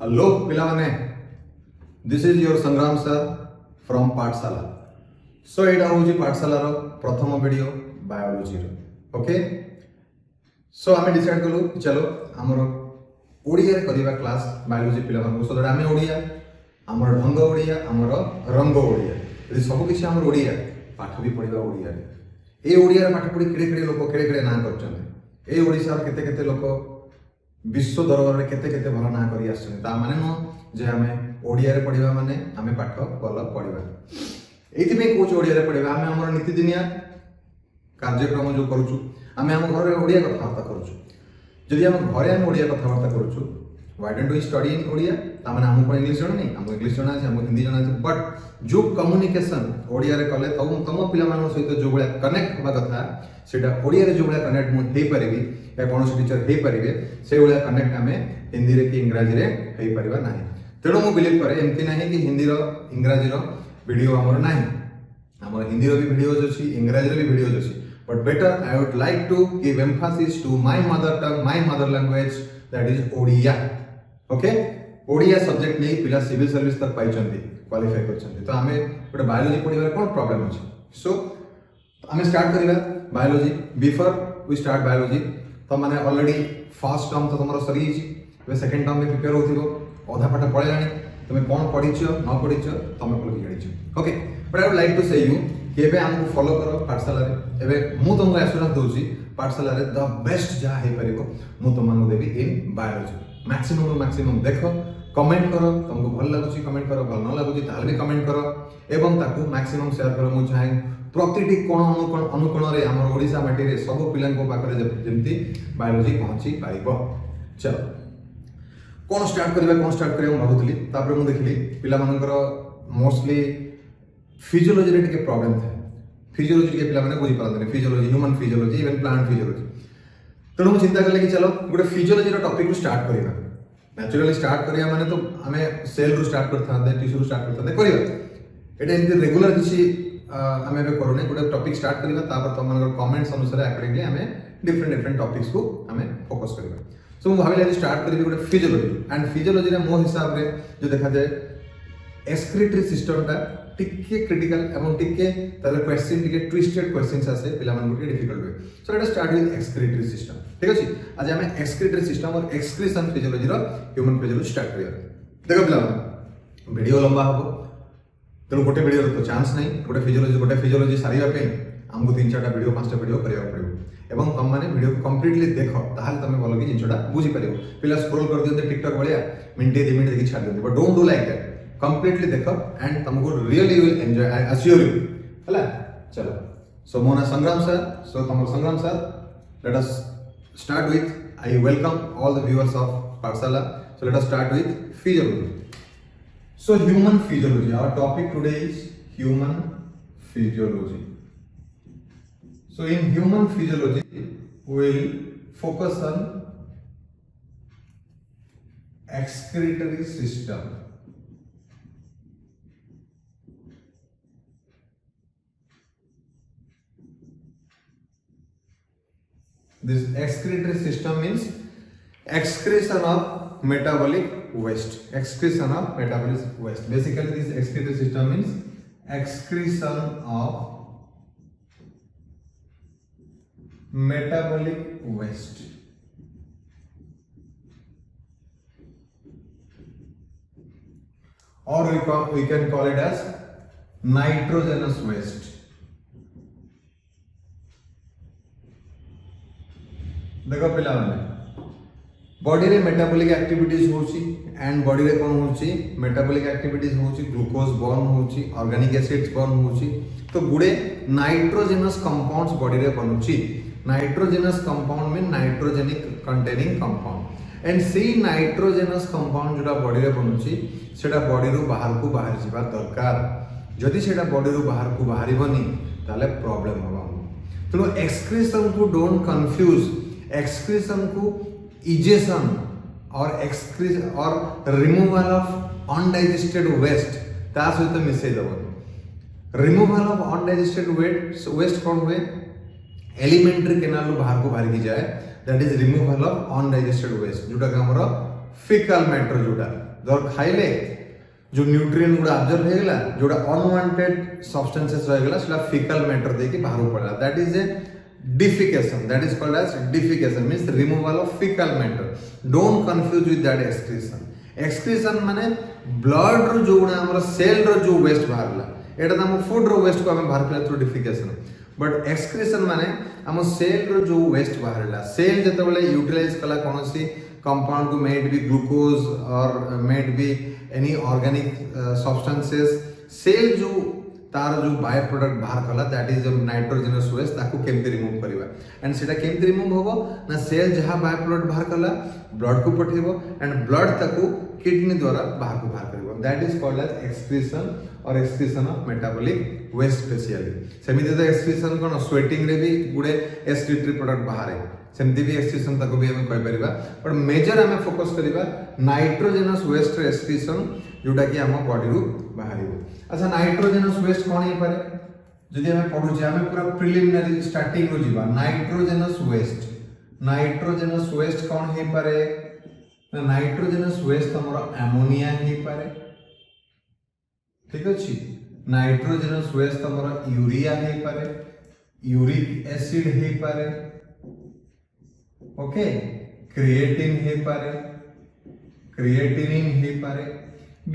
Hello पिला माने this is your संग्राम सर फ्रॉम पाठशाला। सो एटा होची पाठशाला रो प्रथम वीडियो बायोलॉजी रो। ओके सो आमे डिसाइड कलु चलो हमर ओडिया रे करिबा क्लास बायोलॉजी पिला मानकु सो दैट आमे ओडिया हमर ढंग ओडिया हमर रंग ओडिया यदि सब किछि हमर ओडिया पाठ भी पढिबा ओडिया रे ए ओडिया रे पाठ पढि केडे केडे लोक केडे केडे ना करछन ए ओडिसा रे केते केते लोक विश्व दरबार में केते केते भल ना करी आछन ता माने न जे हमें ओडिया रे पढिबा माने हमें पाठ भल पढिबा एथि में कोच ओडिया रे पढिबा हमें हमर नीति दिनिया कार्यक्रम जो करूछु हमें हम घर रे ओडिया कथा बार्ता करूछु जदि हम घरे हम ओडिया कथा बार्ता करूछु why don't we study in Odia ता माने हम को इंग्लिश जण नहीं हम इंग्लिश जण আছে हम हिंदी जण আছে बट जो कम्युनिकेशन ओडिया रे कले तम पिला मानो सहित जो बळा कनेक्ट होबा कथा सेटा ओडिया रे जो बळा कनेक्ट मु हेई परिबी या कोन टीचर हेई परिबे से बळा कनेक्ट हमें हिंदी रे कि इंग्रजी रे हेई परिबा नाही तेणु मु बिलीव करे एमती नाही कि हिंदी रो इंग्रजी रो वीडियो हमर नाही हमर हिंदी रो भी वीडियोज अछि इंग्रजी रो भी वीडियोज अछि but better I would like to give emphasis to my mother tongue my mother language that is Odia. Okay Odia subject नहीं पिला सिविल सर्विस तक पाइछंती क्वालिफाई करछंती तो हमें गोटे बायोलॉजी पढिबार कोन प्रॉब्लम अछि सो हमें स्टार्ट करिबा biology before we start biology तो माने ऑलरेडी फर्स्ट टर्म तो हमर सरी छि बे सेकंड टर्म में प्रिपेयर होथिबो आधा पाठ पढिलानी तुमे कोन पढिछो न पढिछो तमे कोन जानिछो। Okay but I would like to say you कि एबे हमको फॉलो करो पाठशाला रे एबे मु तुमको एश्योरेंस दोछि पाठशाला रे द बेस्ट जा हे परिबो मु तुमको देबी इन बायोलॉजी मैक्सिमम देखो कमेंट करो तुमको भल लागुची कमेंट करो भल न लागुची ताल भी कमेंट करो एवं ताकू मैक्सिमम शेयर करो मु चाहे प्रतिटी कोण अनुकोण रे हमर ओडिसा माटी रे सब पिलां को पाखरे जेमती बायोलॉजी पहुंची पाइबो। चलो कोन स्टार्ट करिया मु भाबुतली तापर मु देखली पिला मानकर मोस्टली फिजियोलॉजी रे टिके प्रॉब्लम था फिजियोलॉजी के पिला माने बुझी पारंतने physiology human physiology even plant physiology तेणु मु चिंता करले कि चलो गोटे फिजियोलॉजी रो टॉपिक को स्टार्ट करिबा नेचुरली स्टार्ट करिया माने तो हमें सेल रू स्टार्ट करथांते टिश्यू रू स्टार्ट करथांते करिबा एटा एमती रेगुलर किछि हमें बे करूने गोटे टॉपिक स्टार्ट करिबा तापर तमनकर कमेंट्स अनुसार अकॉर्डिंगली हमें डिफरेंट टॉपिक्स को हमें फोकस करिबा सो मु भाबिले स्टार्ट करिबी गोटे फिजियोलॉजी एंड फिजियोलॉजी रे मो हिसाब रे जो देखा जाए एक्सक्रीटरी सिस्टम टा टिके क्रिटिकल एवं टिके ताले क्वेश्चन टिके ट्विस्टेड क्वेश्चंस आसे पिला मन को difficult way so let us start with excretory system ठीक अछि आज हमें एक्सक्रीटरी सिस्टम और एक्सक्रीशन फिजियोलॉजी रो ह्यूमन फिजियोलॉजी स्टार्ट करिया देखो पिला वीडियो लंबा हो तेणु गोटे वीडियो तो चांस नहीं गोटे फिजियोलॉजी सारिबा पे हमको 3-4टा वीडियो 5टा वीडियो करिया पड़िबो एवं तुम माने वीडियो को कंप्लीटली देखो ताहाल तमे भलो कि जिंसटा बुझी परिबो पिला स्क्रॉल कर दियते टिकटॉक भलिया मिनिट 2 मिनिट देखि छाड़ दियते but don't do like that completely देखो एंड तुमको really will enjoy I assure you हला चलो सो मोना संग्राम सर सो तुम Sangram sir let us start with I welcome all the viewers of Pathshala so let us start with physiology so human physiology our topic today is human physiology so in human physiology we will focus on excretory system this excretory system means excretion of metabolic waste basically this excretory system means excretion of metabolic waste or we can call it as nitrogenous waste देखो पिला माने body रे metabolic activities होची and body रे कोन होची metabolic activities होची glucose burn होची organic acids burn होची तो गुडे नाइट्रोजेनस कंपाउंड्स बॉडी रे बनउची नाइट्रोजेनस कंपाउंड में नाइट्रोजेनिक कंटेनिंग कंपाउंड एंड सी नाइट्रोजेनस कंपाउंड जोटा बॉडी रे बनउची सेटा बॉडी रो बाहर को बाहर जीवा दरकार जदि सेटा बॉडी रो बाहर को बाहरिबनी ताले प्रॉब्लम होबा तो एक्सक्रीशन को डोंट कंफ्यूज एक्सक्रीशन को इजेशन और एक्सक्रीशन और रिमूवल ऑफ अनडाइजेस्टेड वेस्ट ता सहित मिसई दबो रिमूवल ऑफ अनडाइजेस्टेड वेस्ट कोन हुए एलिमेंटरी कैनाल बाहर को बाहर की जाए that is removal of undigested waste जोटा हमर फिकल मैटर जोड़ा धर खाइले जो न्यूट्रिएंट गुड़ा अब्जॉर्ब हो गला जोड़ा अनवांटेड सब्सटेंसेस रह गला सेला फिकल मैटर देके बाहर पड़ला that is a defecation, that is called as defecation, means removal of fecal matter. Don't confuse with that excretion. Excretion माने blood रो जो गुणा हमारा cell रो जो waste बाहरला एटा तो हम food रो waste को हमें बाहर करें through defecation. But excretion माने हम cell रो जो waste बाहरला cell जब तक वाले utilize कला कौन सी compound को may be glucose or may be any organic substances cell जो तार जो बाय प्रोडक्ट बाहर कला दैट इज नाइट्रोजनस वेस्ट ताको केमते रिमूव करबा एंड सेटा केमते रिमूव होबो ना सेल जहां बाय प्रोडक्ट बाहर कला ब्लड को पठेबो एंड ब्लड ताको किडनी द्वारा बाहर को बाहर करबो that is called as excretion और excretion of metabolic waste specially सेमिति तो एक्सक्रीशन कोन स्वेटिंग रे भी गुडे एक्सक्रीटरी प्रोडक्ट बाहर है सेमती भी एक्सक्रीशन ताको भी हम कहि परिबा पर मेजर हमें फोकस करिबा नाइट्रोजनस वेस्ट एक्सक्रीशन जोटा कि हम बॉडी रू बाहरिबो अच्छा नाइट्रोजनस वेस्ट कोन हे पारे जदि हम पढु जे हम पूरा प्रिलिमिनरी स्टार्टिंग रो जीवा नाइट्रोजनस वेस्ट कोन हे पारे ना नाइट्रोजनस वेस्ट हमरो अमोनिया हे पारे ठीक अछि नाइट्रोजनस वेस्ट हमरो यूरिया हे पारे यूरिक एसिड हे पारे ओके क्रिएटिन हे पारे क्रिएटिनिन हे पारे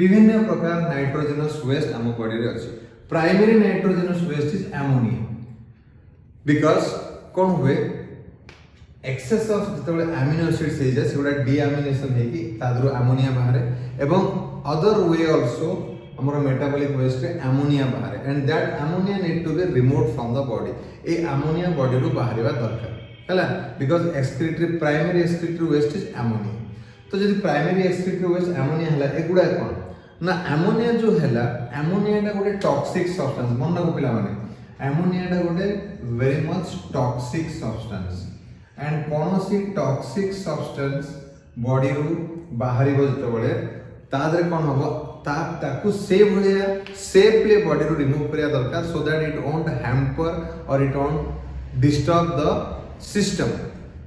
विभिन्न प्रकार नाइट्रोजनस वेस्ट आम बॉडी रे अछि primary nitrogenous waste is ammonia because कोन हुए एक्सेस ऑफ जतबे अमीनो एसिड्स हे जे सेगुडा डीअमीनेशन हे कि तादरो अमोनिया बाहरे एवं अदर वे आल्सो हमर मेटाबॉलिक वेस्ट रे अमोनिया बाहरे and that ammonia need to be removed from the body ए अमोनिया बॉडी रो बाहरिबा दरकार हला because excretory primary excretory waste is ammonia तो जदि प्राइमरी एक्सक्रीटरी वेस्ट अमोनिया हला एगुडा कोन ना अमोनिया जो हैला अमोनिया टा गोटे टॉक्सिक सब्सटेंस मन को पिला माने अमोनिया टा गोटे very much toxic substance and कोनोसी टॉक्सिक सब्सटेंस बॉडी रू बाहरी जते बळे तादरे कोन हबो ताकू सेव होया सेफली बॉडी रू रिमूव करिया दरकार so that it won't hamper or it won't disturb the system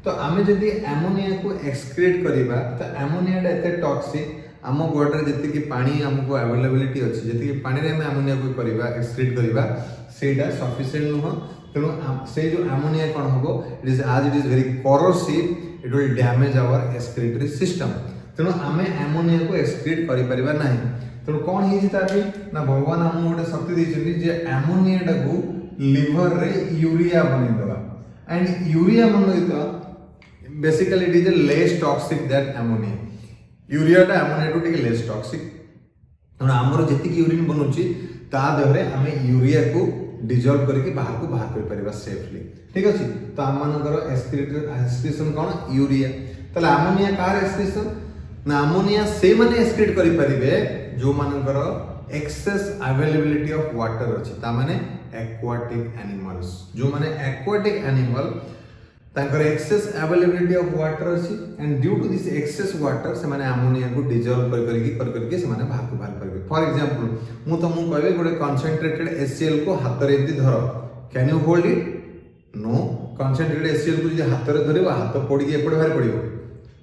तो आमे जदि अमोनिया को एक्सक्रीट करिबा तो अमोनिया टा एते टॉक्सिक आम बॉडी रे जति कि पानी हमको अवेलेबिलिटी अछि जति कि पानी रे हम अमोनिया को करिबा एक्सक्रीट करिबा सेटा सफिशिएंट नुह तेणु से जो अमोनिया कोन हबो it is very corrosive it will damage our excretory system तेणु आमे अमोनिया को एक्सक्रीट करि परिबा नाही तेणु कोन हिजि ताबी ना भगवान हम गोटे शक्ति दैछथि जे अमोनिया टा को लिवर रे यूरिया बनि दबा एंड यूरिया मनोइतो basically it is a less toxic that ammonia urea टा अमोनिया टू टिके लेस टॉक्सिक तेणु आमर जति कि यूरिन बनुची ता देहरे आमे यूरिया को डिजॉल्व करके बाहर को बाहर कर परिबा सेफली ठीक अछि तो हम मानकर एक्सक्रीशन कोन यूरिया तले अमोनिया कार एक्सक्रीशन ना अमोनिया से माने एक्सक्रीट करि परिबे जो मानकर एक्सेस अवेलेबिलिटी ऑफ वाटर अछि ता माने एक्वाटिक एनिमल्स जो माने एक्वाटिक एनिमल तांकर एक्सेस अवेलेबिलिटी ऑफ वाटर अछि and due to this excess water से माने अमोनिया को डिजॉल्व करके से माने बाहर को बाहर करबे फॉर एग्जांपल मु तुमको कहबे गोटे कंसंट्रेटेड HCl को हाथ रे एति धर कैन यू होल्ड इट नो कंसंट्रेटेड HCl को जे हाथ रे धरिबा हाथ पड़ी के एपडे बाहर पड़िबो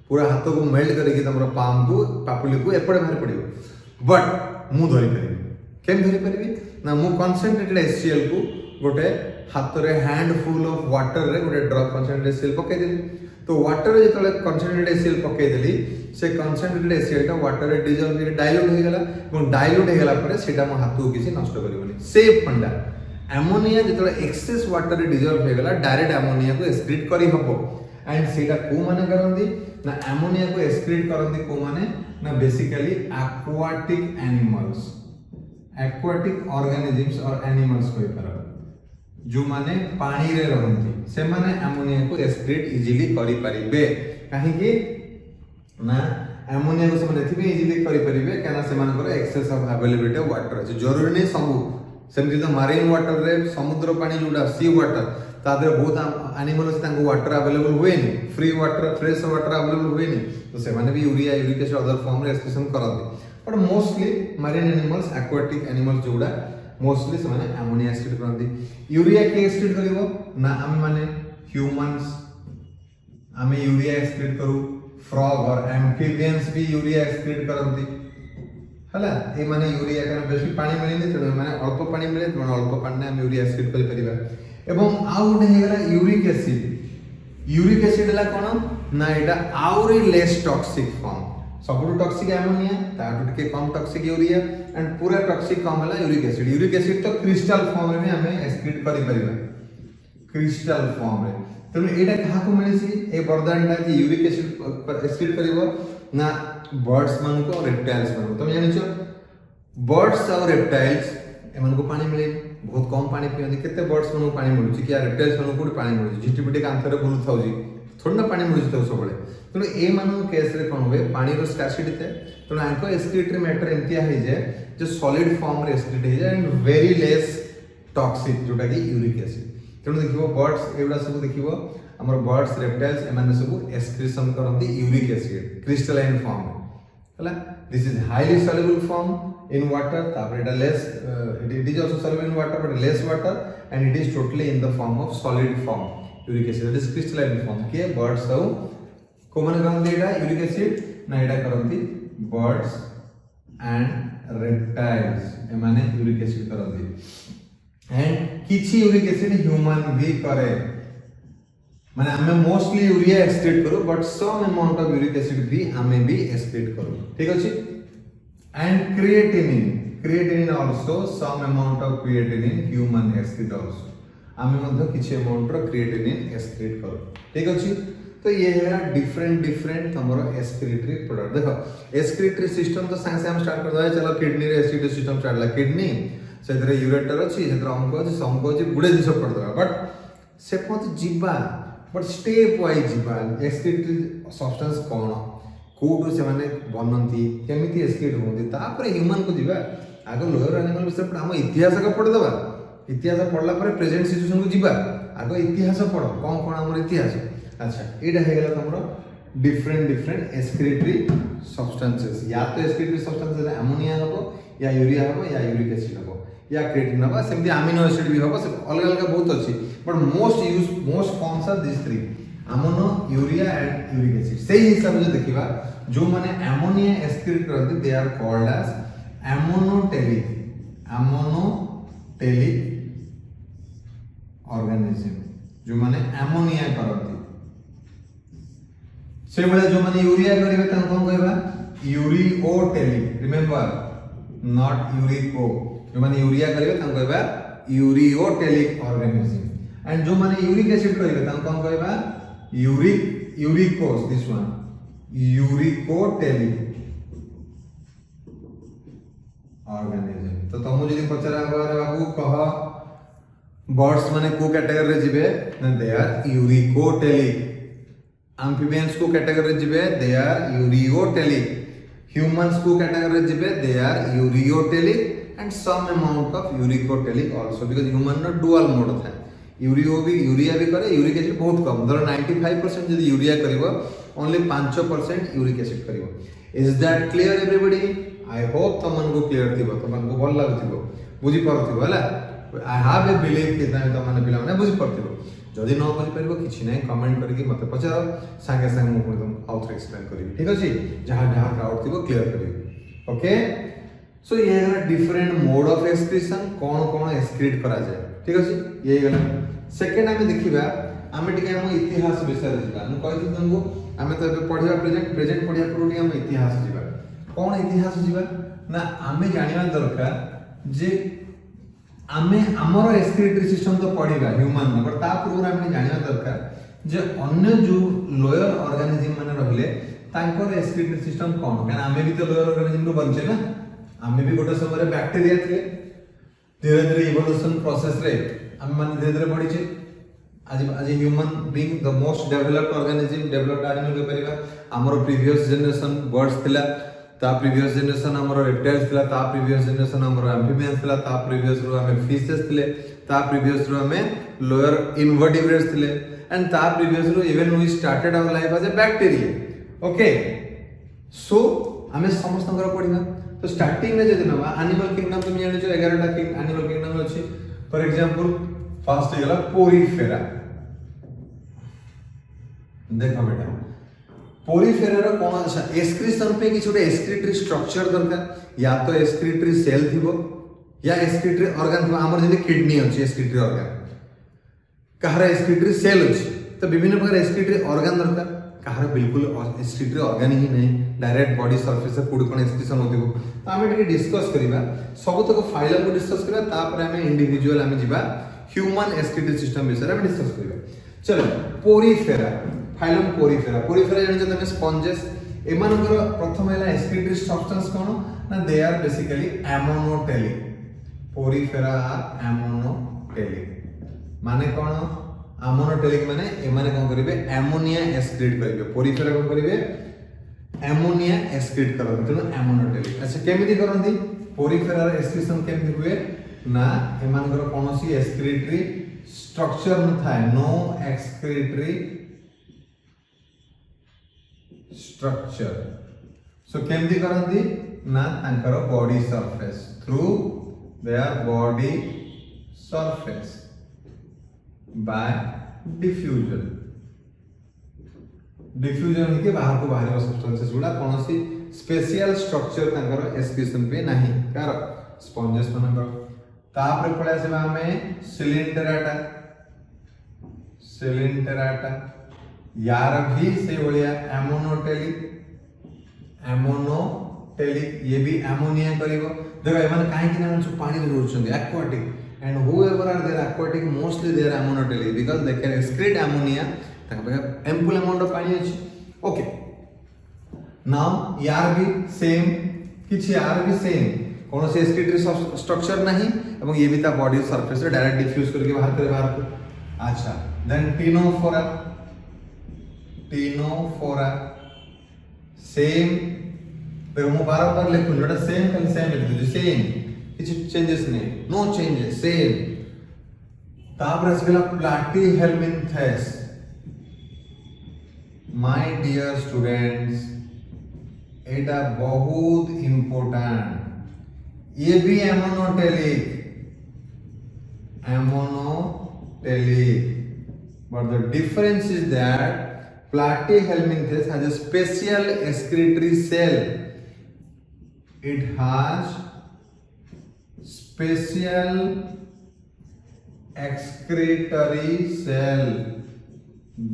पूरा हाथ को मेल्ट करके तमरो पाम को पापुली को एपडे बाहर पड़िबो बट मु धरि परिबे केन धरि परिबे ना मु कंसंट्रेटेड HCl को गोटे हाथ रे हैंडफुल ऑफ वाटर रे गोटे ड्रॉप कंसंट्रेटेड HCl पके देली तो वाटर रे जतले कंसंट्रेटेड HCl पके देली से कंसंट्रेटेड HCl टा वाटर रे डिजॉल्व करे डाइल्यूट हो गेला और डाइल्यूट हो गेला परे सेटा म हाथ को किसी नष्ट करिवनी सेफ फंडा अमोनिया जतले एक्सेस वाटर रे डिजॉल्व हो गेला डायरेक्ट अमोनिया को एक्सक्रीट करी हबो एंड सेटा को माने करंदी ना अमोनिया को एक्सक्रीट करंदी को माने ना basically aquatic animals aquatic organisms और एनिमल्स कोइ पर जो माने पानी रे रहंती से माने अमोनिया को एक्सक्रीट इजीली करि परिबे काहे कि ना अमोनिया को से माने एथि इजीली करि परिबे काना से मानकर excess of availability of water अछि जरूरी नै सब सेमति तो मारिन वाटर रे समुद्र पानी जोडा सी वाटर तादरे बहुत एनिमल अछि तांको वाटर अवेलेबल हुए नि free water fresh water available हुए नि तो से माने भी urea uric acid other form रे एक्सक्रीशन करନ୍ତି but mostly marine animals aquatic animals जोडा मोस्टली से माने अमोनिया एक्सक्रीट करନ୍ତି यूरिया के एक्सक्रीट करिवो ना हम माने ह्यूमंस आमे यूरिया एक्सक्रीट करू फ्रॉग और एम्फिबियंस भी यूरिया एक्सक्रीट करती हला ए माने यूरिया कारण बेसी पानी मिलेनी तेणु माने अल्प पानी मिले तेणु अल्प पानी हम यूरिया एक्सक्रीट कर परिबा एवं आउ गोटे हेगला यूरिक एसिड हला कोन ना एटा आउरी लेस टॉक्सिक फॉर्म सबुठ टॉक्सिक अमोनिया ताटू टिके कम टॉक्सिक यूरिया एंड पूरा टॉक्सिक कम हला यूरिक एसिड तो क्रिस्टल फॉर्म रे भी हमें एक्सक्रीट करि परिबा क्रिस्टल फॉर्म रे तेणु एटा कहा को मिलिसी ए वरदानटा कि यूरिक एसिड एक्सक्रीट करिवो ना बर्ड्स मान को रेप्टाइल्स मान तुम जानि छ बर्ड्स और रेप्टाइल्स एमन को पानी मिले बहुत कम पानी पियନ୍ତି केते बर्ड्स मान को पानी मिलुची कि रेप्टाइल्स मान को पानी मिलुची झिटिपिटी कांथरे बुलु थाउजी थोड़ा ना पानी मिलुची तो सबले तेणु ए मान केस रे कोन होय पानी रो स्कार्सिटी थे तेणु आंको एक्सक्रीटरी मैटर एंतिया हे जे जो सॉलिड फॉर्म रे एक्सक्रीट हे जाय एंड वेरी लेस टॉक्सिक जोटा कि यूरिक एसिड तेणु देखिबो बर्ड्स एवडा सब देखिबो हमर बर्ड्स रेप्टाइल्स एमाने सब एक्सक्रीशन करंती यूरिक एसिड क्रिस्टलाइन फॉर्म हला this is highly soluble form in water तापर एटा less it is also soluble in water but less water and it is totally in the form of solid form uric acid that is crystalline form के birds सब को माने करंती एटा uric acid ना एटा करंती birds and reptiles एमाने uric acid करंती and किछि uric acid human भी करे माने हमें मोस्टली यूरिया एक्सक्रीट करू but some amount of uric acid भी हमें भी एक्सक्रीट करू ठीक अछि and creatinine also some amount of creatinine human excrete also हमें मतलब किछि अमाउंट रो क्रिएटिनिन एक्सक्रीट करू ठीक अछि तो ये है डिफरेंट हमरो एक्सक्रीटरी प्रोडक्ट देखो एक्सक्रीटरी सिस्टम तो सांगे हम स्टार्ट कर दे चलो किडनी रे एक्सक्रीटरी सिस्टम चढ़ला किडनी सेतरे यूरेटर अछि सेतरे अंक अछि समको अछि गुडे दिस पड़ दबा बट से पत जीवा बट स्टेप वाइज जीवा एक्सक्रीटरी सब्सटेंस कोन कोडो से माने बनंती केमिति एक्सक्रीट होंती तापर ह्यूमन को जीवा आगो लोअर एनिमल से हम इतिहास का पढ़ दबा इतिहास पढ़ला पर प्रेजेंट सिचुएशन को जीवा आगो इतिहास पढ़ कोन हमर इतिहास अच्छा एटा हे गेला हमरो डिफरेंट एक्सक्रीटरी सब्सटेंसेस या तो एक्सक्रीटरी सब्सटेंसेस अमोनिया हबो या यूरिया हबो या यूरिक एसिड हबो या क्रिएटिन हबो सेमति अमीनो एसिड भी हबो अलग अलग बहुत अछि but most forms are this three ammonia urea and uric acid सही हिसाब से देखिबा जो माने अमोनिया एक्सक्रीट करते they are called as ammonotelic organism जो माने अमोनिया करते से बळे जो माने यूरिया करिवे त कोन कहबा यूरिओटेलिक रिमेंबर नॉट यूरिको जो माने यूरिया करिवे त कहबा यूरिओटेलिक ऑर्गेनिज्म एंड जो माने यूरिक एसिड करिवे त कोन कहबा यूरिकोस दिस वन यूरिकोटेलिक ऑर्गेनिज्म तो तुम जदी पचरा बारे बाबू कह बर्ड्स माने को कैटेगरी रे जिवे दे आर यूरिकोटेलिक एम्फिबियंस को कैटेगरी रे जिवे दे आर यूरिओटेलिक ह्यूमंस को कैटेगरी रे जिवे they are ureotelic and some amount of uricotelic also because human no dual mode था यूरिया भी करे यूरिक एसिड बहुत कम धर 95% जदी यूरिया करिवो ओनली 5% यूरिक एसिड करिवो is that clear everybody I hope तमन को क्लियर थिबो तमन को भल लागथिबो बुझी परथिबो हला आई हैव ए बिलीव कि तमन पिला माने बुझी परथिबो जदी न बुझी परबो किछि नै कमेंट करके मते पचारो संगे संगे मु तुम आउट एक्सप्लेन करिवि ठीक अछि जहां जहां डाउट थिबो क्लियर करिवि ओके सो ये है different mode of excretion cone excrete करा जाय ठीक अछि ये गला सेकंड हमें देखिबा हमें टिके हम इतिहास विषय जिबा हम कहि तुमको हमें तो पढ़िया प्रेजेंट पढ़िया पूर्व हम इतिहास जिबा कोन इतिहास जिबा ना हमें जानिबा दरकार जे हमें हमर एक्सक्रीटरी सिस्टम तो पढ़िबा ह्यूमन में बट ता पूर्व हमें जानिबा दरकार जे अन्य जो लोअर ऑर्गेनिज्म माने रहले तांकर एक्सक्रीटरी सिस्टम कोन कारण हमें भी तो लोअर ऑर्गेनिज्म रो बनचे ना हमें भी गोटे समय बैक्टीरिया थे धीरे धीरे इवोल्यूशन प्रोसेस रे हम मान धीरे धीरे बढ़ी छे आज human being the most developed organism developed animal के परिबा हमर प्रीवियस जनरेशन बर्ड्स थिला ता प्रीवियस जनरेशन हमर रेप्टाइल्स थिला ता प्रीवियस जनरेशन हमर एम्फिबियंस थिला ता प्रीवियस रो हमें फिशेस थिले ता प्रीवियस रो हमें लोअर इनवर्टिब्रेट्स थिले एंड ता प्रीवियस रो even we started our life as a bacteria okay so हमें समस्त पढ़िना तो स्टार्टिंग में जदि नबा एनिमल किंगडम तुम जानि छ 11 टा एनिमल किंगडम अछि फॉर एग्जांपल फर्स्ट गेला पोरीफेरा देखो बेटा पोरिफेरा कौन अच्छा एक्सक्रीशन पे किसी गोटे एक्सक्रीटरी स्ट्रक्चर दरकार या तो एक्सक्रीटरी सेल थिबो या एक्सक्रीटरी ऑर्गन थिबो हमर जे किडनी अछि एक्सक्रीटरी ऑर्गन कहार एक्सक्रीटरी सेल अछि तो विभिन्न प्रकार एक्सक्रीटरी ऑर्गन दरकार कहार बिल्कुल एक्सक्रीटरी ऑर्गन ही नहीं डायरेक्ट बॉडी सरफेस से कोड कोन एक्सक्रीशन होतिबो तो हमें टिके डिस्कस करिबा सब तक फाइलम को डिस्कस करिबा तापर हमें इंडिविजुअल हमें जिबा ह्यूमन एक्सक्रीटरी सिस्टम विषय हमें डिस्कस करिबा चलो पोरिफेरा फाइलम पोरिफेरा पोरिफेरा जानि जते स्पंजेस एमानकर प्रथम हैला एक्सक्रीटरी स्ट्रक्चर्स कोन ना दे आर बेसिकली एमोनोटेलिक पोरिफेरा एमोनोटेलिक माने कोन एमोनोटेलिक माने एमाने कोन करिवे एमोनिया एक्सक्रीट करिवे पोरिफेरा कोन करिवे एमोनिया एक्सक्रीट करन तो एमोनोटेलिक अच्छा केमिति करंदी पोरिफेरा एक्सक्रीशन केमिति हुए ना एमानकर कोनोसी एक्सक्रीटरी स्ट्रक्चर न थाए नो एक्सक्रीटरी स्ट्रक्चर सो केमिति करंदी ना तांकर body surface through their body surface by diffusion diffusion के बाहर को बाहर सब्सटेंसेस गुडा कोनोसी स्पेशल स्ट्रक्चर तांकर एक्सक्रीशन पे नाही कार स्पंजेस मनकर तापर पळे से हमें सिलिंडराटा यार भी से बोलिया एमोनोटेलिक ये भी एमोनिया करिवो देखो एमान काहे कि ना पानी रे रहउछन aquatic and whoever are there aquatic mostly they are amonotelic because they can excrete ammonia ताका ample amount of पानी अछि okay now यार भी सेम किछ यार भी सेम कोनो से एक्सक्रीटरी स्ट्रक्चर नहीं एवं ये भी ता बॉडी सरफेस से डायरेक्ट डिफ्यूज करके बाहर करे बाहर को अच्छा देन टीनोफोरा सेम देखो मु बार-बार लिखुन जोटा सेम कल सेम लिख दे सेम किछ चेंजेस नहीं नो चेंजेस सेम तापर असगला प्लैटीहेल्मिन्थेस माय डियर स्टूडेंट्स एटा बहुत इंपोर्टेंट ये भी एमोनोटेलिक but the difference is that platyhelminthes has a special excretory cell. It has special excretory cell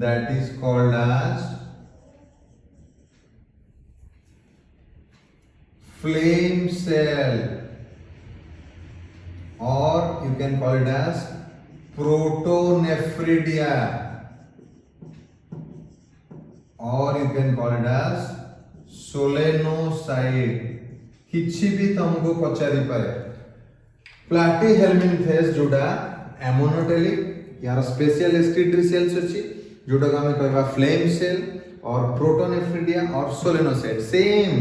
that is called as flame cell, or you can call it as protonephridia, or you can call it as solenocyte किछि भी तुमको पचारि पारे Platyhelminthes जोडा एमोनोटेलिक यार special excretory sales अछि जोडा हम कहबा फ्लेम सेल और प्रोटोनेफ्रिडिया और सोलेनोसाइट same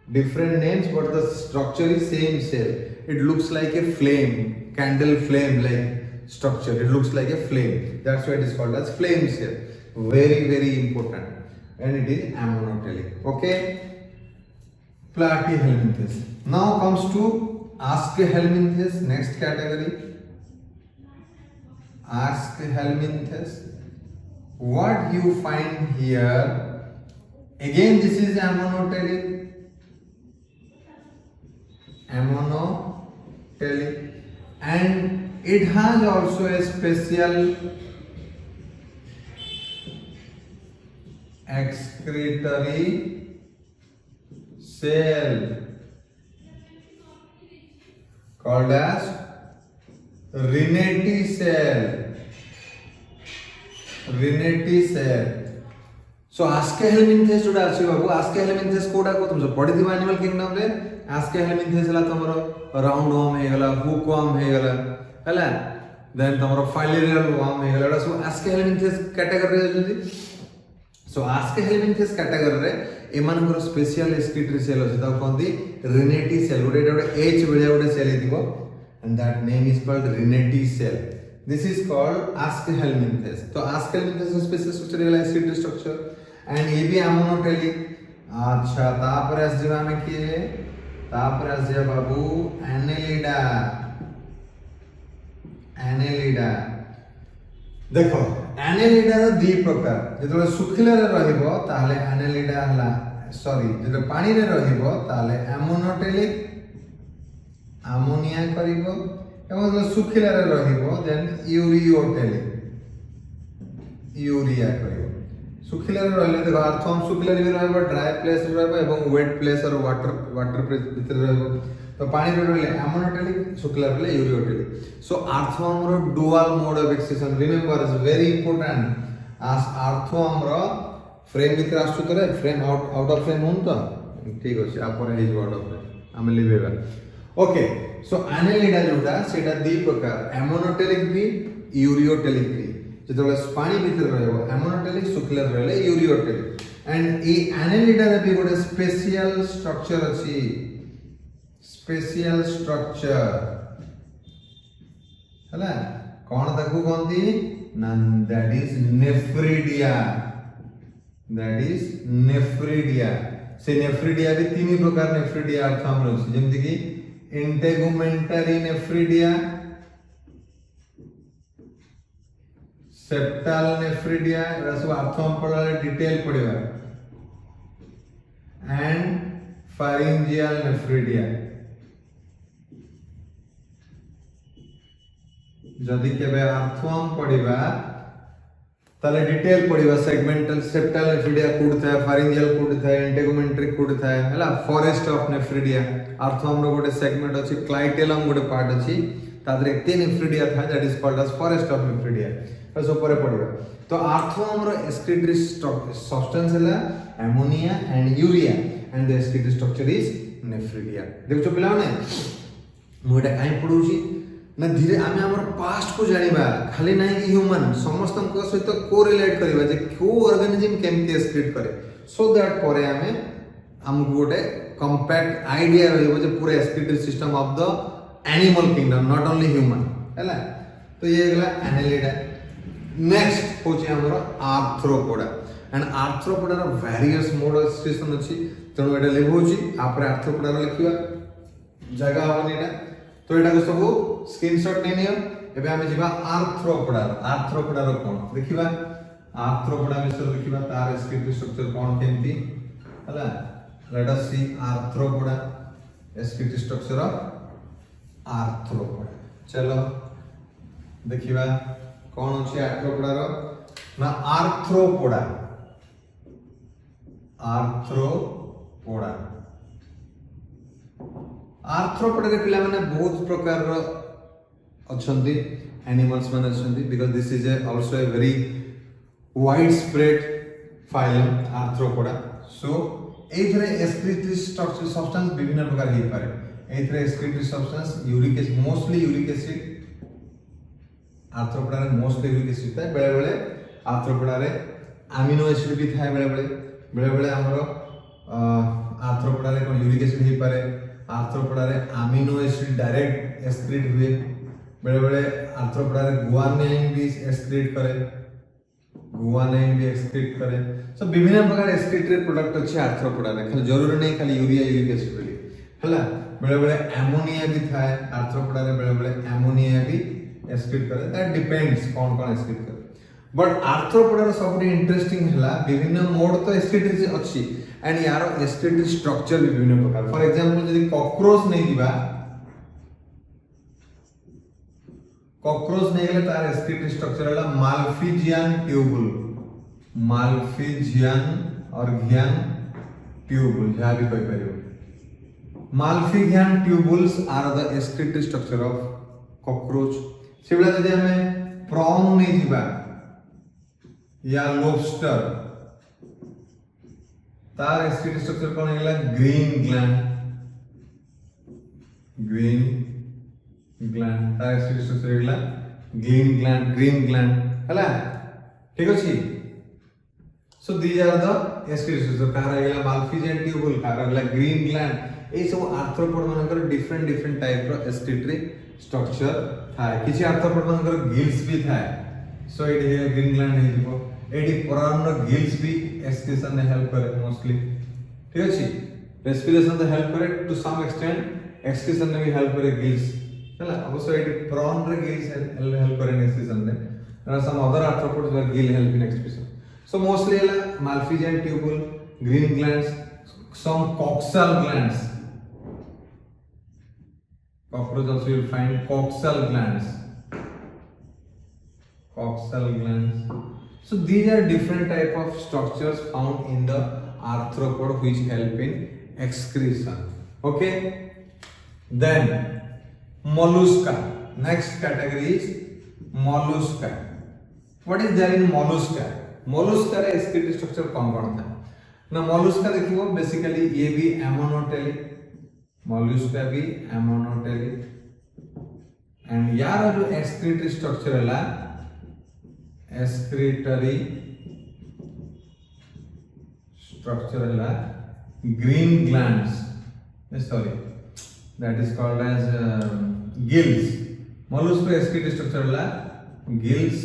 different names but the structure is same cell. It looks like a flame, candle flame like structure. It looks like a flame. That's why it is called as flame cell. Very important, and it is amonotelic. Okay, platyhelminthes. Now comes to Aschelminthes. Next category, Aschelminthes. What you find here again? This is amonotelic. And it has also a special excretory cell called as Reinette cell. So Aschelminthes जोड़ा अछि बाबू Aschelminthes कोडा को तुम सब पढ़ि दिबा animal kingdom रे Aschelminthes हला तमरो राउंड वर्म हे गला हुक वर्म हे गला हला देन तमरो फाइलेरियल वर्म हे गला सब Aschelminthes कैटेगरी रे जदी सो Aschelminthes कैटेगरी रे एमानकर स्पेशल एक्सक्रीटरी सेल अछि ता कोंदी Reinette cell गोटे एच बेलिया गोटे सेल हिथिबो and that name is called Reinette cell. This is called Aschelminthes. तो Aschelminthes स्पेशल स्ट्रक्चर है एक्सक्रीटरी स्ट्रक्चर एंड ये भी एमोनोटेलिक. अच्छा तापर एस जीवा में किए तापर एस जे बाबू एनेलिडा देखो एनेलिडा रो दी प्रकार जेतले सुखिला रे रहिबो ताले एनेलिडा हला सॉरी जेतले पानी रे रहिबो ताले एमोनोटेलिक अमोनिया करिबो एवं जेतले सुखिला रे रहिबो देन यूरियोटेलिक यूरिया करिबो सुखिला रे रहले देखो अर्थम सुखिला रे रहबो ड्राई प्लेस रे रहबो एवं वेट प्लेस और वाटर प्लेस भीतर रहबो तो पानी रे रहले एमोनोटेलिक सुखिला रे यूरियोटेलिक सो अर्थम रो dual mode of extension remember is very important as earthworm row frame भीतर आसु तरे फ्रेम आउट ऑफ फ्रेम होन तो ठीक अछि आपरे हे आउट ऑफ फ्रेम हम लिबेबा ओके सो एनेलिडा जोटा सेटा दी प्रकार एमोनोटेलिक भी यूरियोटेलिक भी जेतले पानी भीतर रहबो एमोनोटेलिक सुखिला रहले यूरियोटेलिक एंड ए एनेलिडा रे भी गोटे स्पेशल स्ट्रक्चर अछि स्पेशल स्ट्रक्चर हला कोन ताकू कोंती ना दैट इज नेफ्रिडिया से नेफ्रिडिया भी तीन प्रकार नेफ्रिडिया अर्थम रहछि जेमति कि इंटेगुमेंटरी नेफ्रिडिया सेप्टल नेफ्रिडिया एरा सब अर्थम पढाले डिटेल पढिबा एंड फारिंजियल नेफ्रिडिया जदि केबे अर्थम पढिबा ताले डिटेल पढिबा सेगमेंटल सेप्टल नेफ्रिडिया कोड थाए फारिंजियल कोड थाए इंटेगुमेंटरी कोड थाए हला फॉरेस्ट ऑफ नेफ्रिडिया अर्थम रो गोटे सेगमेंट अछि क्लाइटेलम गोटे पार्ट अछि तादरे तीन नेफ्रिडिया थाए that is called as forest of nephridia बस ऊपर पढिबा तो अर्थम रो एक्सक्रीटरी सब्सटेंस हला ammonia and urea and the excretory structure is nephridia देखो पिला ने मोटा काई पढौची ना धीरे आमे हमर पास्ट को जानिबा खाली नाही कि ह्यूमन समस्त को सहित कोरिलेट करबा जे को ऑर्गेनिज्म केमति एक्सक्रीट करे सो दैट परे आमे हमकु गोटे कंपैक्ट आईडिया रहइबो जे पूरा excretory system of the animal kingdom not only human हैला तो ये गला एनेलिडा नेक्स्ट होची हमर आर्थ्रोपोडा एंड आर्थ्रोपोडा रो वेरियस मोड ऑफ एक्सक्रीशन अछि तनो एटा लेबोची आपरे आर्थ्रोपोडा रो लिखिबा जगह होनीटा तो एटा को सब स्क्रीनशॉट नै नियो एबे हम जिबा आर्थ्रोपोडा रो कोन देखिबा आर्थ्रोपोडा विषय देखिबा तार एक्सक्रीटरी स्ट्रक्चर कोन केमती हला let us see arthropoda excretory structure of arthropoda चलो देखिबा कोन अछि आर्थ्रोपोडा रो ना आर्थ्रोपोडा आर्थ्रोपोडा रे पिला माने बहुत प्रकार रो अछंती एनिमल्स माने अछंती because this is also a very wide spread phylum Arthropoda so एथरे एक्सक्रीटरी स्ट्रक्चर सब्सटेंस विभिन्न प्रकार हे पारे एथरे excretory substance uric acid mostly uric acid Arthropoda रे मोस्टली यूरिक एसिड थाए बेले बेले आर्थ्रोपोडा रे अमीनो एसिड भी थाए बेले बेले हमरो आर्थ्रोपोडा रे कोन यूरिक एसिड हे पारे आर्थ्रोपोडा रे अमीनो एसिड डायरेक्ट एक्सक्रीट हुए बेले बेले आर्थ्रोपोडा रे गुआनिन भी एक्सक्रीट करे सो विभिन्न प्रकार एक्सक्रीटरी प्रोडक्ट अछि आर्थ्रोपोडा रे खाली जरूरी नै खाली यूरिया यूरिक एसिड बोली हला बेले बेले अमोनिया भी थाए आर्थ्रोपोडा रे बेले बेले अमोनिया भी एक्सक्रीट करे दैट डिपेंड्स कोन एक्सक्रीट करे बट आर्थ्रोपोडा रो सबसे इंटरेस्टिंग हला विभिन्न मोड तो एक्सक्रीटरी अछि एंड यार एक्सक्रीटरी स्ट्रक्चर भी विभिन्न प्रकार फॉर एग्जांपल यदि कॉकरोच नै दिबा कॉकरोच नै गेले तार एक्सक्रीटरी स्ट्रक्चर हला माल्फिजियन और घियन ट्यूबुल जहां भी कोई परियो Malpighian tubules are the excretory structure of cockroach सेबला यदि हमें प्रॉन नै दिबा या लॉबस्टर तार एक्सक्रीटरी स्ट्रक्चर कोन हेला ग्रीन ग्लैंड तार एक्सक्रीटरी स्ट्रक्चर हेला ग्रीन ग्लैंड हला ठीक अछि so these are the excretory structure कार हेला माल्फिजियन ट्यूबुल कार हेला ग्रीन ग्लैंड ए सब आर्थ्रोपोड मानकर डिफरेंट टाइप रो एक्सक्रीटरी स्ट्रक्चर थाए किछि आर्थ्रोपोड मानकर गिल्स भी थाए सो इट हे ग्रीन ग्लैंड हे जिवो एडी पुरान गिल्स भी एक्सक्रीशन ने हेल्प करे मोस्टली ठीक अछि रेस्पिरेशन ने हेल्प करे टू सम एक्सटेंट एक्सक्रीशन ने भी हेल्प करे गिल्स हला अवश्य एडी पुरान रे गिल्स हेल्प करे एक्सक्रीशन ने there are some other arthropods where gill help in excretion. So mostly malphizian tubule, green glands, some coxal glands. Cockroach also you will find coxal glands. Coxal glands. So these are different type of structures found in the arthropod which help in excretion. Okay. Then mollusca. Next category is mollusca. What is there in mollusca? Mollusca रे excretory structure कौन कौन था? ना mollusca देखियो basically ये भी ammonotelic, mollusca भी ammonotelic, and यार जो excretory structure है ला excretory structure है ला green glands. Sorry, that is called as gills. Mollusca excretory structure है ला gills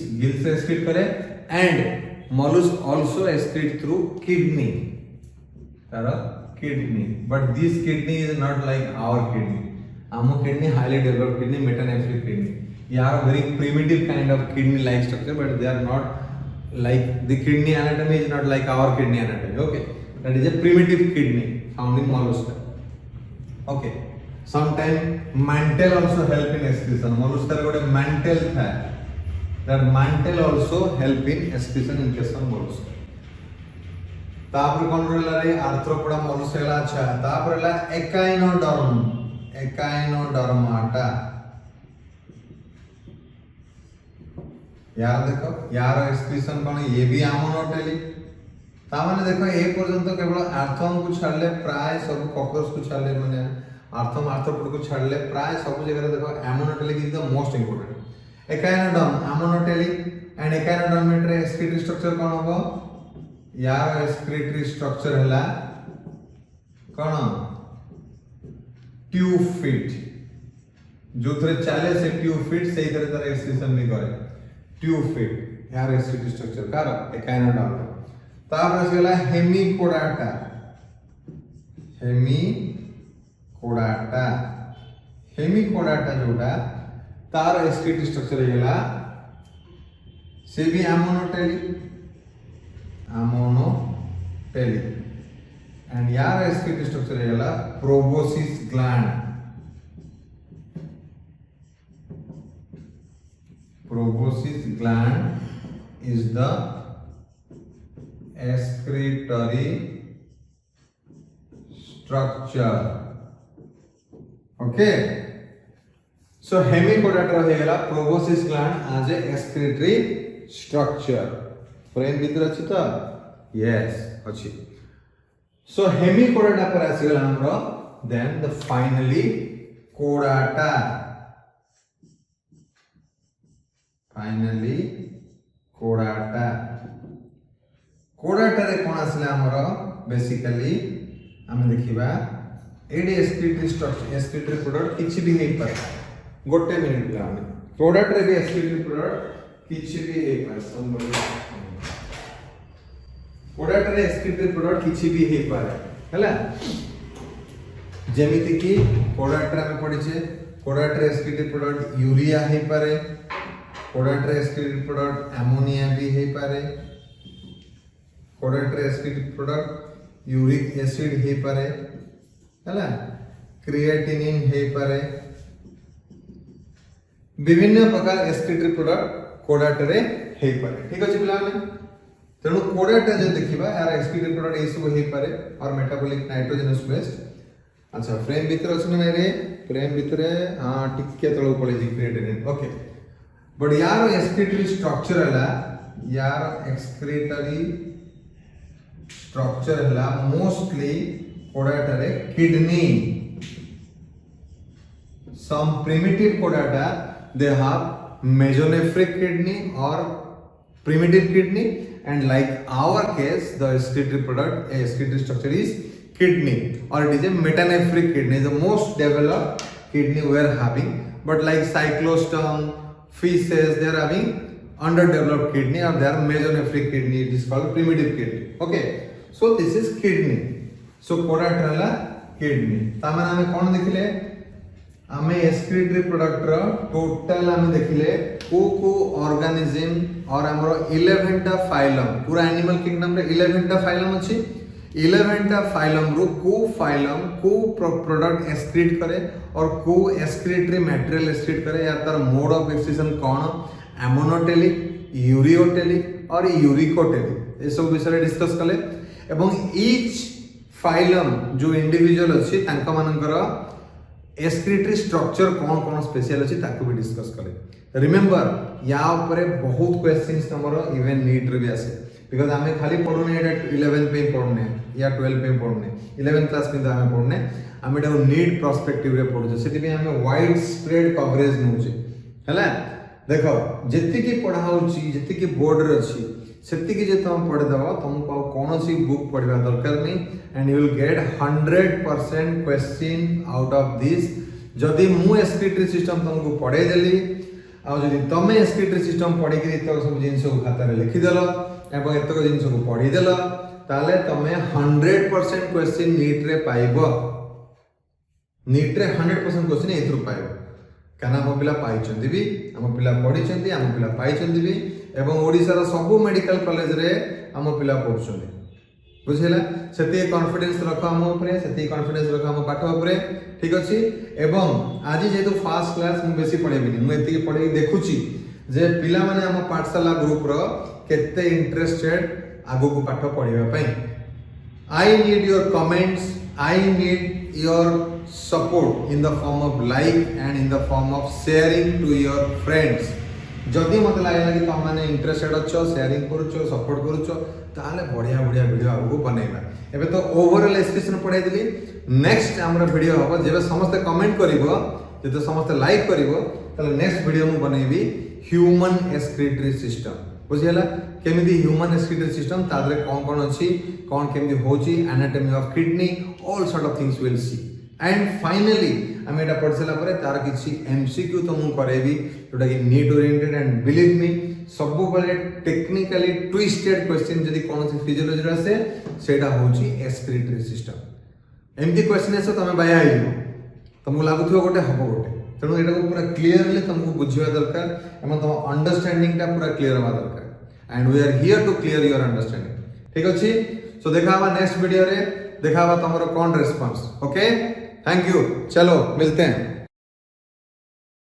से excrete करे, and mollusk also excrete through kidney. But this kidney is not like our kidney. Our kidney highly developed kidney, metanephric kidney. They are very primitive kind of kidney-like structure, but they are not like the kidney anatomy is not like our kidney anatomy. Okay, that is a primitive kidney found in mollusca. Okay, sometimes mantle also help in excretion. Mollusca got a mantle था. That mantle also help in excretion in case of mollusca. तापर कौन रहला रे arthropoda Mollusca अच्छा तापर रहला Echinodermata यार देखो यार एक्सक्रीशन कौन ये भी आमोनोटेलिक ता माने देखो ए पर्यंत केवल आर्थम को छाड़ले प्राय सब कॉकरोच को छाड़ले माने आर्थम आर्थ्रोपोड को छाड़ले प्राय सब जगह देखो ammonotelic is the most important echinoderm ammonotelic and echinoderm में एक्सक्रीटरी स्ट्रक्चर कौन होबो यार एक्सक्रीटरी स्ट्रक्चर हला कौन ट्यूब फीट जो थरे चाले से ट्यूब फीट से इधर तरह एक्सक्रीशन भी करे ट्यूब फीट यार एक्सक्रीटरी स्ट्रक्चर कार एकाइनोडर्म तापर आसगला हेमिकोडाटा हेमिकोडाटा जोटा तार एक्सक्रीटरी स्ट्रक्चर हेला से भी आमोनोटेलिक and यार excretory structure Hella proboscis gland. Proboscis gland is the excretory structure. Okay. So hemichordata हेला proboscis gland as a excretory structure. Frame भीतर अछि त यस अछि सो हेमिकोडाटा पर आसीगला हमरो देन द फाइनली कोडाटा कोडाटा रे कोन आसले हमरो बेसिकली हम देखिबा एडी एक्सक्रीटरी प्रोडक्ट किछि भी हे पर गोटे मिनिट ला हम कोडाटा रे भी एक्सक्रीटरी प्रोडक्ट किछि भी हे पर कोडाटा रे एक्सक्रीटरी प्रोडक्ट किछि भी हे पारे हला जेमिति कि कोडाटा में पडिछे कोडाटा रे एक्सक्रीटरी प्रोडक्ट यूरिया हे पारे कोडाटा रे एक्सक्रीटरी प्रोडक्ट अमोनिया भी हे पारे कोडाटा रे एक्सक्रीटरी प्रोडक्ट यूरिक एसिड हे पारे हला क्रिएटिनिन हे पारे विभिन्न प्रकार एक्सक्रीटरी प्रोडक्ट कोडाटा रे हे पारे ठीक अछि पिला माने तेणु कोडाटा जो देखिबा यार एक्सक्रीटरी प्रोडक्ट ए सब हे पारे और मेटाबॉलिक नाइट्रोजनस वेस्ट अच्छा फ्रेम भीतर अछि नै रे फ्रेम भीतर हां टिके तळो पळे जी क्रिएटिनिन ओके बट यार एक्सक्रीटरी स्ट्रक्चर हला यार एक्सक्रीटरी स्ट्रक्चर हला मोस्टली कोडाटा रे kidney some primitive chordata they have mesonephric kidney or primitive kidney and like our case the excretory structure is kidney or it is a metanephric kidney the most developed kidney we are having but like cyclostom fishes they are having underdeveloped kidney or they are mesonephric kidney it is called primitive kidney okay so this is kidney so chordata la kidney tamane ame kon dekhile आमे excretory product रो total आमे देखिले को organism और हमरो 11 टा phylum पूरा animal kingdom रे 11 टा फाइलम अछि 11 टा फाइलम रो को प्रोडक्ट एक्सक्रीट करे और को एक्सक्रीटरी मटेरियल एक्सक्रीट करे या तार मोड ऑफ एक्सक्रीशन कोन एमोनोटेलिक यूरियोटेलिक और यूरिकोटेलिक ए सब विषय डिस्कस कले एवं ईच फाइलम जो इंडिविजुअल अछि तांका मानकर एक्सक्रीटरी स्ट्रक्चर कौन स्पेशल अछि ताको भी डिस्कस कले रिमेंबर या ऊपर बहुत क्वेश्चंस तमरो इवन नीट रे भी आसे बिकॉज़ हमें खाली पढने एटा 11 पे पढने या 12 पे पढने 11 क्लास में हमें पढने हमें एटा नीट पर्सपेक्टिव रे पढु सेति भी हमें वाइड स्प्रेड कवरेज नउचे हला देखो जति की पढा होची जति की बोर्ड रे अछि सेति की जे तुम पढ दबो तुमको कोनोसी बुक पढिबा दरकार नहीं and you will get 100% question out of this जदि मु एक्सक्रीटरी सिस्टम तुमको पढे देली आ जदि तमे एक्सक्रीटरी सिस्टम पढी के तो सब जिंस को खाता रे लिखि देलो एवं एतक जिंस को पढी देलो ताले तमे 100% क्वेश्चन नीट रे पाइबो नीट रे 100% क्वेश्चन एथरु पाइबो काना हम पिला पाइचंदी भी हम पिला पढिचंदी हम पिला पाइचंदी भी एवं ओडिसा रो सब मेडिकल कॉलेज रे हम पिला पढुचंदी बुझिला सेती कॉन्फिडेंस रखो हम ऊपर सेती कॉन्फिडेंस रखो हम पाठ ऊपर ठीक अछि एवं आज जेतु फास्ट क्लास मु बेसी पढेबिनी मु एती पढे देखुची जे पिला माने हम पाठशाला ग्रुप रो केते इंटरेस्टेड आगो को पाठ पढिबा पई I need your comments I need your support in the form of like and in the form of sharing to your friends जदि मत लागला कि तुम माने इंटरेस्टेड अछो शेयरिंग करूछो सपोर्ट करूछो ताले बढ़िया बढ़िया वीडियो आगो बनेबा एबे तो ओवरऑल एक्सप्रेशन पढाई दिली नेक्स्ट हमर वीडियो हबो जेबे समस्त कमेंट करिवो जेते समस्त लाइक करिवो ताले नेक्स्ट वीडियो मु बनेबी ह्यूमन एक्सक्रीटरी सिस्टम बुझियला केमिति ह्यूमन एक्सक्रीटरी सिस्टम तादरे कोन अछि कोन केमिति होची anatomy of kidney all sort of things will see and finally हम एटा पढ़ सला परे तार किछि एमसीक्यू तो मु करेबी जोटा कि NEET oriented and believe me सब बेले टेक्निकली ट्विस्टेड क्वेश्चन जदी कोनोसी फिजियोलॉजी रे आसे सेटा होची एक्सक्रीटरी सिस्टम एमती क्वेश्चन आसे तमे बाया आइलो तमु लागुथो गोटे हबो गोटे तणु एटा को पूरा क्लियरली तुमको बुझिबा दरकार एमन तम अंडरस्टैंडिंग टा पूरा क्लियर होबा दरकार and we are here to clear your understanding ठीक अछि सो देखा हवा नेक्स्ट वीडियो रे देखा हवा तमरो कोन रिस्पांस ओके थैंक यू चलो मिलते हैं।